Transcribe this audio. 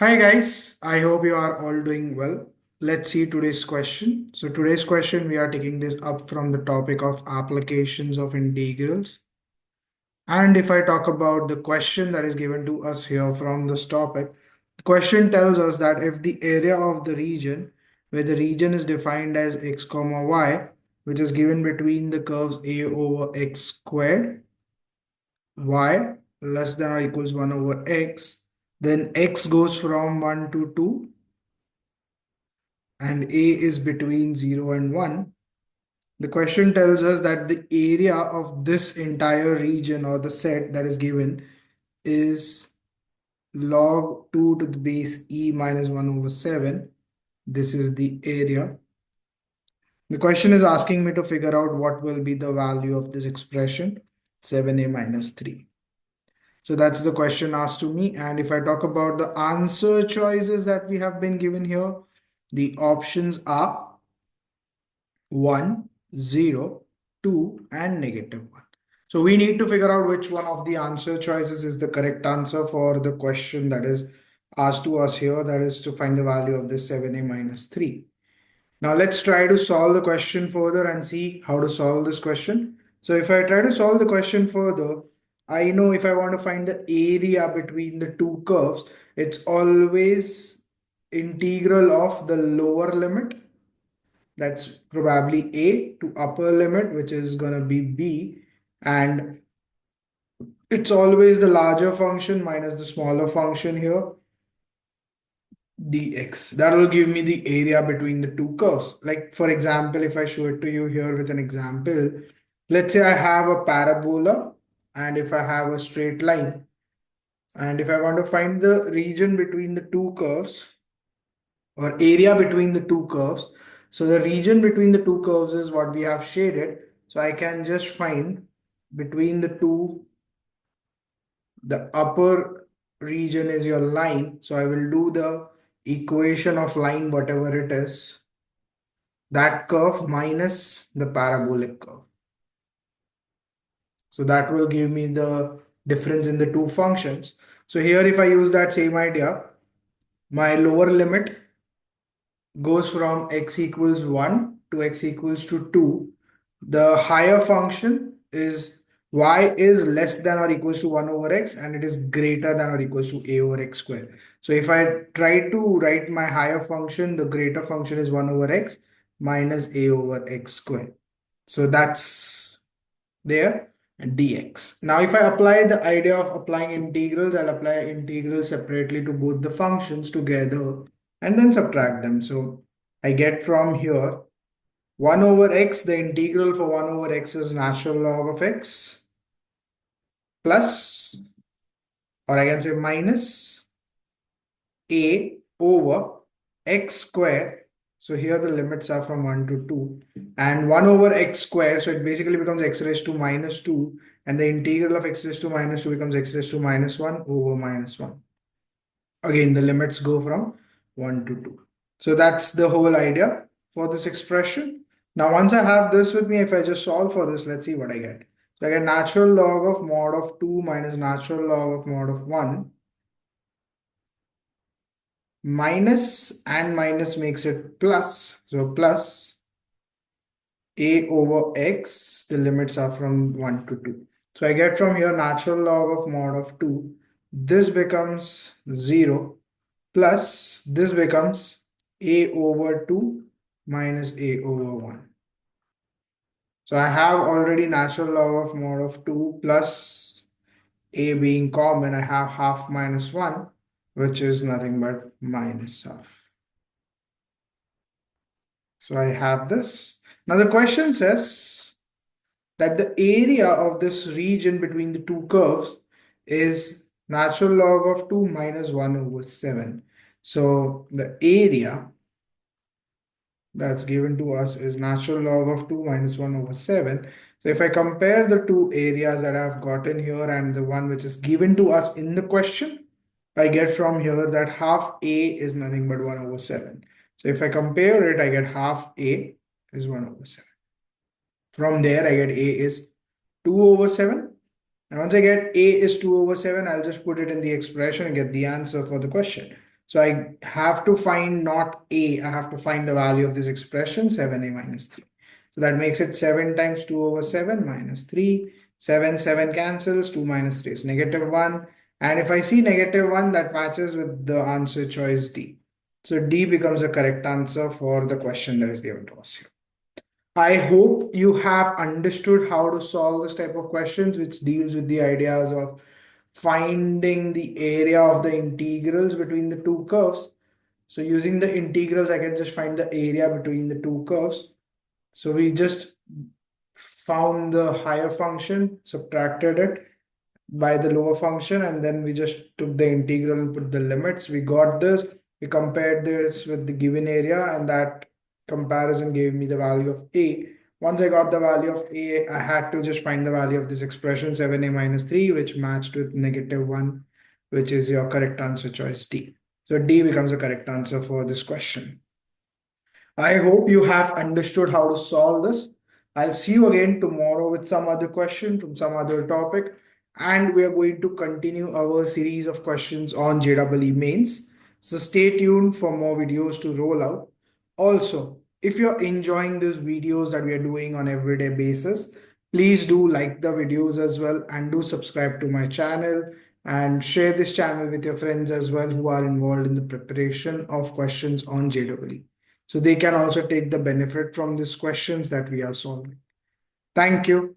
Hi guys, I hope you are all doing well. Let's see today's question. So today's question we are taking this up from the topic of applications of integrals. And if I talk about the question that is given to us here from this topic, the question tells us that if the area of the region where the region is defined as x comma y, which is given between the curves a over x squared, y less than or equals 1 over x, then x goes from 1 to 2 and a is between 0 and 1. The question tells us that the area of this entire region or the set that is given is log 2 to the base e minus 1 over 7. This is the area. The question is asking me to figure out what will be the value of this expression 7a minus 3. So that's the question asked to me. And if I talk about the answer choices that we have been given here, the options are 1, 0, 2, and -1. So we need to figure out which one of the answer choices is the correct answer for the question that is asked to us here, that is to find the value of this 7a minus 3. Now let's try to solve the question further and see how to solve this question. So if I try to solve the question further, I know if I want to find the area between the two curves, it's always integral of the lower limit, that's probably a, to upper limit, which is going to be b, and it's always the larger function minus the smaller function here, dx. That will give me the area between the two curves. Like for example, if I show it to you here with an example, let's say I have a parabola and if I have a straight line, and if I want to find the region between the two curves or area between the two curves, so the region between the two curves is what we have shaded. So I can just find between the two, the upper region is your line. So I will do the equation of line, whatever it is, that curve minus the parabolic curve. So that will give me the difference in the two functions. So here, if I use that same idea, my lower limit goes from x equals 1 to x equals to 2. The higher function is y is less than or equals to 1 over x, and it is greater than or equals to a over x squared. So if I try to write my higher function, the greater function is 1 over x minus a over x squared. So that's there, dx. Now if I apply the idea of applying integrals, I'll apply integrals separately to both the functions together and then subtract them. So I get from here 1 over x, the integral for 1 over x is natural log of x plus, or I can say minus a over x square. So here the limits are from 1 to 2 and 1 over x square. So it basically becomes x raised to minus 2, and the integral of x raised to minus 2 becomes x raised to minus 1 over minus 1. Again, the limits go from 1 to 2. So that's the whole idea for this expression. Now, once I have this with me, if I just solve for this, let's see what I get. So I get natural log of mod of 2 minus natural log of mod of 1. Minus and minus makes it plus. So plus a over x, the limits are from 1 to 2. So I get from here natural log of mod of 2. This becomes 0 plus this becomes a over 2 minus a over 1. So I have already natural log of mod of 2 plus a being common. I have half minus 1, which is nothing but minus half. So I have this. Now the question says that the area of this region between the two curves is natural log of 2 minus 1 over 7. So the area that's given to us is natural log of 2 minus 1 over 7. So if I compare the two areas that I've gotten here and the one which is given to us in the question, I get from here that half a is nothing but 1 over 7. So if I compare it, I get half a is 1 over 7. From there, I get a is 2 over 7. And once I get a is 2 over 7, I'll just put it in the expression and get the answer for the question. So I have to find not A, I have to find the value of this expression 7a minus 3. So that makes it 7 times 2 over 7 minus 3. 7 cancels, 2 minus 3 is -1. And if I see -1, that matches with the answer choice D. So D becomes the correct answer for the question that is given to us here. I hope you have understood how to solve this type of questions, which deals with the ideas of finding the area of the integrals between the two curves. So using the integrals, I can just find the area between the two curves. So we just found the higher function, subtracted it by the lower function, and then we just took the integral and put the limits. We got this, we compared this with the given area, and that comparison gave me the value of A. Once I got the value of A, I had to just find the value of this expression 7a minus 3, which matched with -1, which is your correct answer choice D. So D becomes the correct answer for this question. I hope you have understood how to solve this. I'll see you again tomorrow with some other question from some other topic. And we are going to continue our series of questions on JEE mains. So stay tuned for more videos to roll out. Also, if you're enjoying these videos that we are doing on everyday basis, please do like the videos as well and do subscribe to my channel and share this channel with your friends as well who are involved in the preparation of questions on JEE. So they can also take the benefit from these questions that we are solving. Thank you.